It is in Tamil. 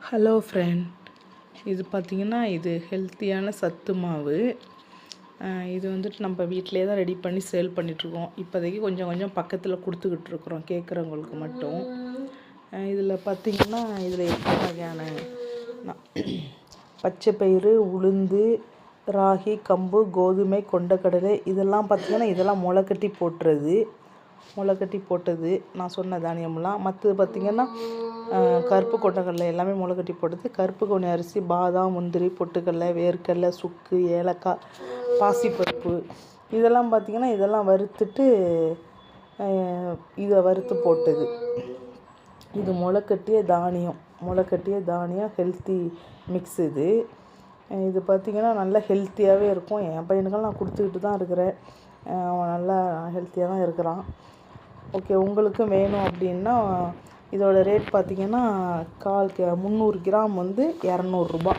ஹலோ ஃப்ரெண்ட், இது பார்த்திங்கன்னா இது ஹெல்த்தியான சத்து மாவு. இது வந்துட்டு நம்ம வீட்டிலே தான் ரெடி பண்ணி சேல் பண்ணிகிட்ருக்கோம். இப்போதைக்கு கொஞ்சம் கொஞ்சம் பக்கத்தில் கொடுத்துக்கிட்ருக்குறோம் கேட்குறவங்களுக்கு மட்டும். இதில் பார்த்திங்கன்னா இதில் எத்தனை வகையான பச்சை பயிறு, உளுந்து, ராகி, கம்பு, கோதுமை, கொண்டக்கடலை இதெல்லாம் பார்த்திங்கன்னா இதெல்லாம் முளைக்கட்டி போட்டது நான் சொன்ன தானியம்லாம். மற்றது பார்த்திங்கன்னா கருப்பு கொண்டக்கடலை எல்லாமே முளைக்கட்டி போட்டது. கருப்பு கவுனி அரிசி, பாதாம், முந்திரி, பொட்டுக்கடலை, வேர்க்கடலை, சுக்கு, ஏலக்காய், பாசிப்பருப்பு இதெல்லாம் பார்த்திங்கன்னா இதெல்லாம் வறுத்துட்டு இதை வறுத்து போட்டது. இது முளைக்கட்டிய தானியம் ஹெல்த்தி மிக்ஸ். இது பார்த்திங்கன்னா நல்லா ஹெல்த்தியாகவே இருக்கும். என் பையனுக்கெல்லாம் நான் கொடுத்துக்கிட்டு தான் இருக்கிறேன். அவன் நல்லா ஹெல்த்தியாக தான் இருக்கிறான். ஓகே, உங்களுக்கும் வேணும் அப்படின்னா இதோட ரேட் பார்த்திங்கன்னா 300 கிராம் வந்து 200 ரூபா.